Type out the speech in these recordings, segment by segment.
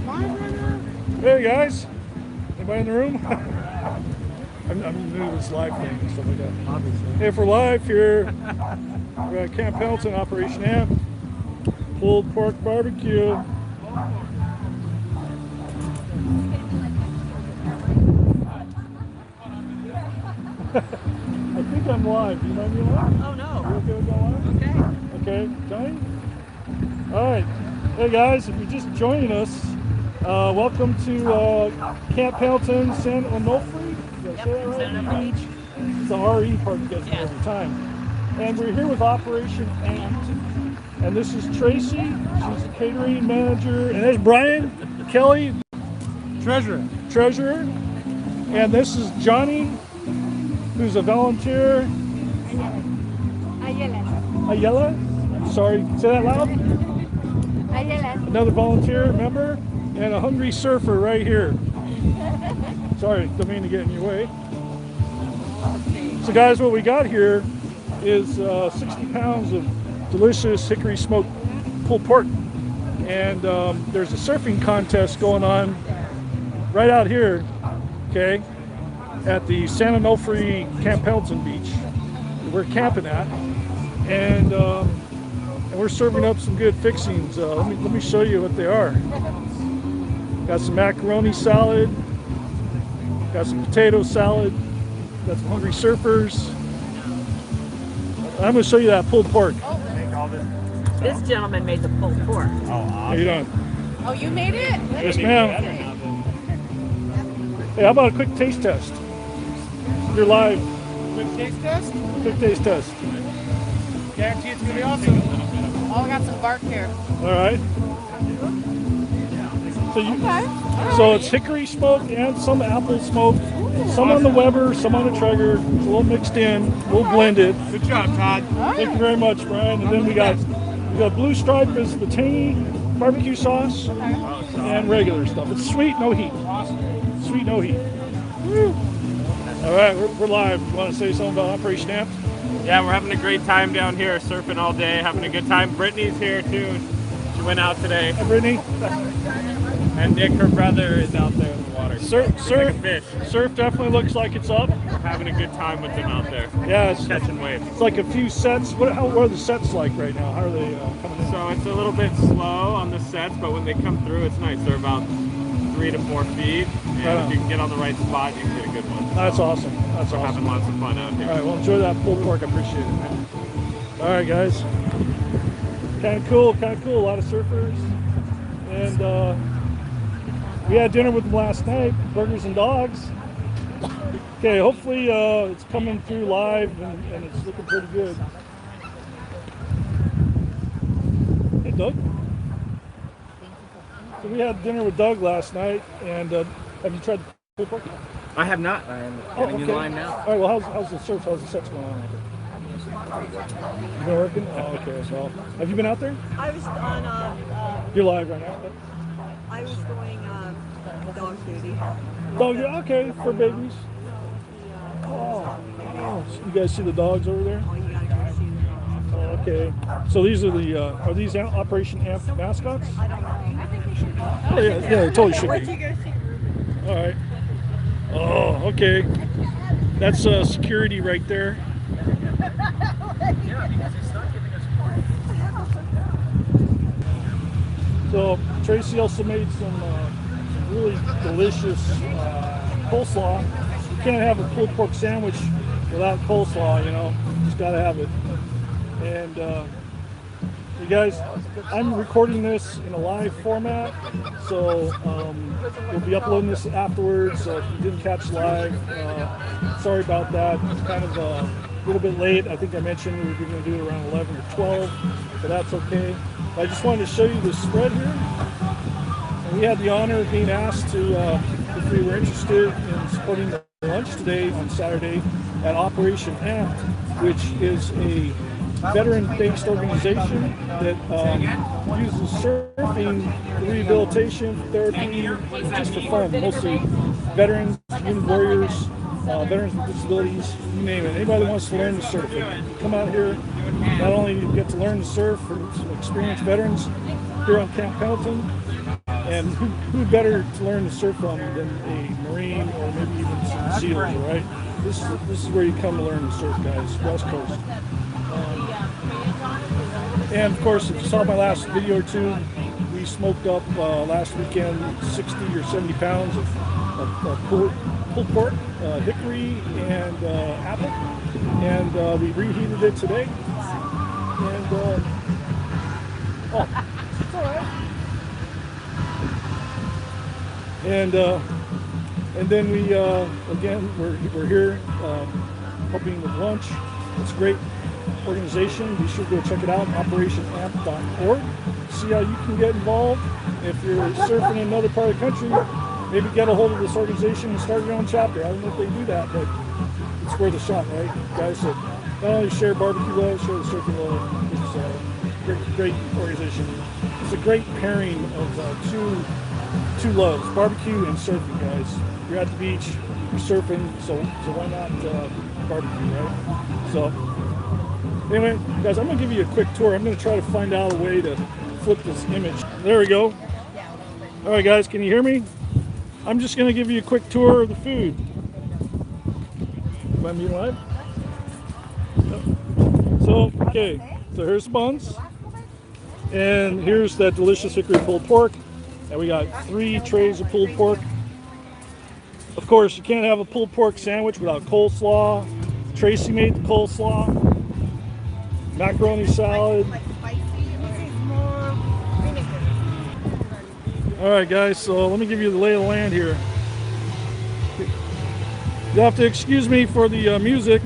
Hey guys, anybody in the room? I'm new to this live thing and stuff like that. Obviously. Hey, for live here, we're at Camp Pendleton, Operation Amp, pulled pork barbecue. I think I'm live. Do you mind me live? Oh no. You okay with going live? Okay. Okay, Johnny? All right. Hey guys, if you're just joining us, welcome to Camp Pendleton, San Onofre. Did I say that right? Beach. It's the RE part you guys get every time. And we're here with Operation Amp. And this is Tracy. She's the catering manager. And there's Brian Kelly, treasurer. And this is Johnny, who's a volunteer. Ayala. Sorry, say that loud. Ayala. Another volunteer member and a hungry surfer right here. Sorry, don't mean to get in your way. So guys, what we got here is 60 pounds of delicious hickory smoked pulled pork. And there's a surfing contest going on right out here, okay, at the San Onofre Camp Pendleton Beach. We're camping at, and we're serving up some good fixings. Let me show you what they are. Got some macaroni salad, got some potato salad, got some hungry surfers. I'm going to show you that pulled pork. This gentleman made the pulled pork. Oh, awesome. How you doing? Oh, you made it? Yes, ma'am. Hey, how about a quick taste test? You're live. Quick taste test? Quick taste test. Guarantee it's gonna be awesome. Oh, I got some bark here. All right. So it's hickory smoked and some apple smoked. Some on the Weber, some on the Traeger. It's a little mixed in, a little blended. Good job, Todd. Thank you very much, Brian. And then we got Blue Stripe is the tangy barbecue sauce and regular stuff. It's sweet, no heat. Sweet, no heat. Woo. All right, we're live. You want to say something about Operation Amp? Yeah, we're having a great time down here, surfing all day, having a good time. Brittany's here too. She went out today. Hi, Brittany. And Nick, her brother, is out there in the water. Surf definitely looks like it's up. We're having a good time with them out there. Yeah, it's catching waves. It's like a few sets. What are the sets like right now? How are they coming in? So it's a little bit slow on the sets, but when they come through, it's nice. They're about 3 to 4 feet, and if you can get on the right spot, you can get a good one. That's awesome. That's We're awesome. having lots of fun out here. All right, well, enjoy that pulled pork. I appreciate it, man. All right, guys. Kind of cool. A lot of surfers. And we had dinner with them last night, burgers and dogs. Okay, hopefully it's coming through live and it's looking pretty good. Hey, Doug. So we had dinner with Doug last night, and have you tried the pulled pork? I have not. I'm getting in line now. All right, well, how's the surf? How's the sets going on out there? You been working? Oh, okay. So, have you been out there? I was on. You're live right now. I was going dog duty. Dog, okay, for babies. Oh, so you guys see the dogs over there? Oh, you gotta go see them. Oh, okay. So these are are these Operation Amp mascots? I don't know. I think they should go. Oh, yeah, they totally should Where'd be. you go see? All right. Oh, okay. That's security right there. So Tracy also made some really delicious coleslaw. You can't have a pulled pork sandwich without coleslaw, you know. Just gotta have it. And you guys, I'm recording this in a live format, so we'll be uploading this afterwards. So if you didn't catch live, sorry about that. It's kind of a little bit late. I think I mentioned we were going to do it around 11 or 12, but that's okay. I just wanted to show you the spread here. And we had the honor of being asked to, if we were interested in supporting the lunch today on Saturday at Operation Amp, which is a veteran-based organization that uses surfing, rehabilitation, therapy, just for fun. Mostly veterans, wounded warriors, veterans with disabilities, you name it. Anybody that wants to learn to surf, come out here. Not only do you get to learn to surf for some experienced veterans here on Camp Pendleton, And who better to learn to surf from than a Marine or maybe even some SEALs, right? This is where you come to learn to surf, guys. West Coast. And of course, if you saw my last video or two, we smoked up last weekend 60 or 70 pounds of pulled pork, hickory, and apple. And we reheated it today. And oh, it's all right. And then we again we're here helping with lunch. It's a great organization. Be sure to go check it out, operationamp.org. See how you can get involved. If you're surfing in another part of the country, maybe get a hold of this organization and start your own chapter. I don't know if they do that, but it's worth a shot, right, guys? So not only share barbecue love, share the surfing love. It's a great organization. It's a great pairing of two loves, barbecue and surfing, guys. You're at the beach, you're surfing, so why not barbecue, right? So anyway, guys, I'm gonna give you a quick tour. I'm gonna try to find out a way to flip this image. There we go. All right, guys, can you hear me? I'm just gonna give you a quick tour of the food. Am I mute live? So, okay, so here's the buns. And here's that delicious hickory pulled pork. And we got 3 trays of pulled pork. Of course, you can't have a pulled pork sandwich without coleslaw. Tracy made the coleslaw. Macaroni salad. All right, guys, so let me give you the lay of the land here. You'll have to excuse me for the music.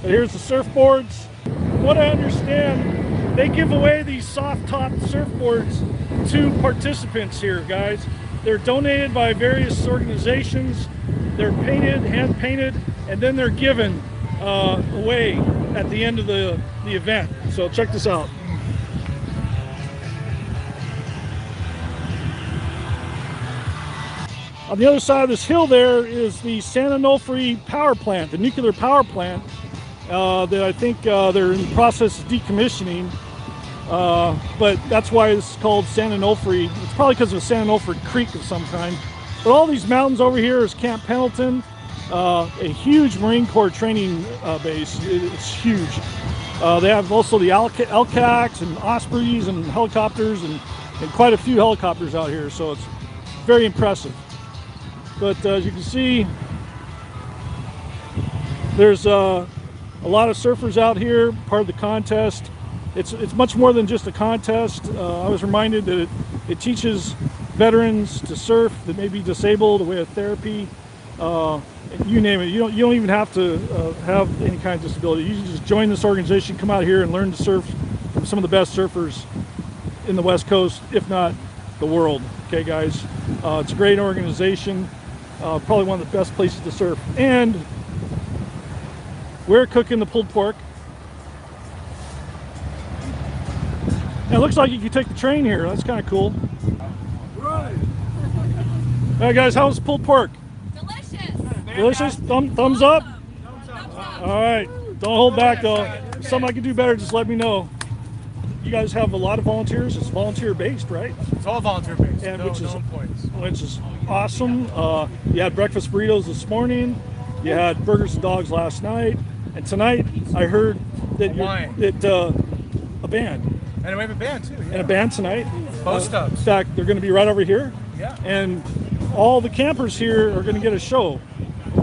But here's the surfboards. From what I understand, they give away these soft-topped surfboards to participants here, guys. They're donated by various organizations. They're painted, hand-painted, and then they're given away at the end of the event. So check this out. On the other side of this hill there is the San Onofre power plant, the nuclear power plant that I think they're in the process of decommissioning. But that's why it's called San Onofre. It's probably because of a San Onofre Creek of some kind. But all these mountains over here is Camp Pendleton, a huge Marine Corps training base. It's huge. They have also the LCACs and Ospreys and helicopters and quite a few helicopters out here. So it's very impressive. But as you can see, there's a lot of surfers out here, part of the contest. It's much more than just a contest. I was reminded that it teaches veterans to surf that may be disabled, a way of therapy, you name it. You don't even have to have any kind of disability. You can just join this organization, come out here and learn to surf from some of the best surfers in the West Coast, if not the world. Okay, guys, it's a great organization. Probably one of the best places to surf. And we're cooking the pulled pork. And it looks like you can take the train here. That's kind of cool. Right. All right, guys, how's the pulled pork? Delicious. Delicious? Thumbs up? All right. Don't hold back, though. If something I can do better, just let me know. You guys have a lot of volunteers. It's volunteer-based, right? It's all volunteer-based. And No which points. is awesome. You had breakfast burritos this morning. You had burgers and dogs last night. And tonight, I heard that a band. And we have a band, too. Yeah. And a band tonight. Both stubs. In fact, they're going to be right over here. Yeah. And all the campers here are going to get a show.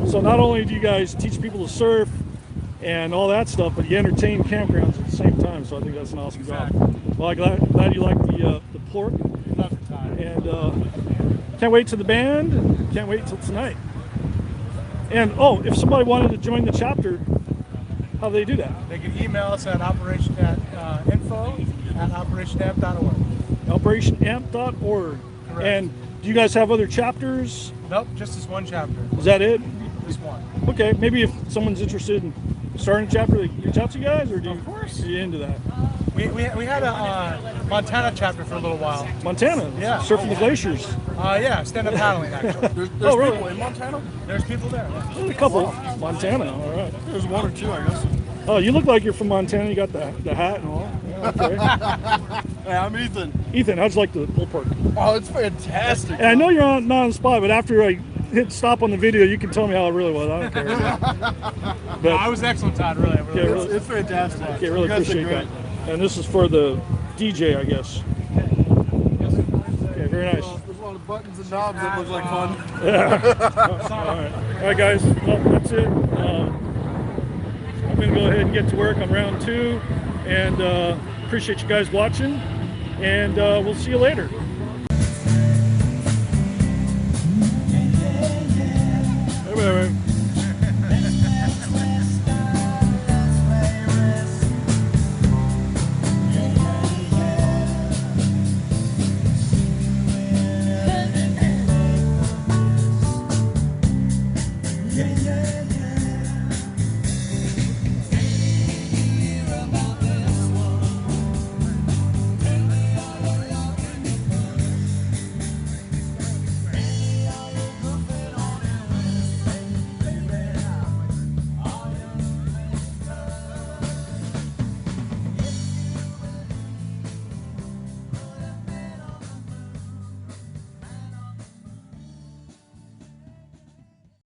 So not only do you guys teach people to surf and all that stuff, but you entertain campgrounds at the same time. So I think that's an awesome job. Well, I'm glad you like the pork. Love the time. And can't wait to the band. Can't wait till tonight. And oh, if somebody wanted to join the chapter, how do they do that? They can email us at info@operationamp.org. Operationamp.org. Correct. And do you guys have other chapters? Nope, just this one chapter. Is that it? This one. Okay, maybe if someone's interested in starting a chapter, they can reach out to you guys, or do you, Of course. are you into that? We had a Montana chapter for a little while. Montana? Yeah. Surfing the glaciers. Yeah, stand-up paddling, actually. There's Oh, really? people in Montana? There's people there. Yeah. There's a couple. Montana, all right. There's one or two, I guess. Oh, you look like you're from Montana. You got the hat and all. Yeah. Okay. Hey, I'm Ethan. Ethan, how'd you like the pulled pork? Oh, it's fantastic. And I know you're not on the spot, but after I hit stop on the video, you can tell me how it really was. I don't care. No, I was excellent, Todd. Really, I really Yeah, was. really. It's fantastic. Okay, really You guys did appreciate that. great. And this is for the DJ, I guess. Okay, very nice. There's a lot of buttons and knobs that look like fun. All right, guys. Well, that's it. I'm going to go ahead and get to work on round 2. And appreciate you guys watching. And we'll see you later.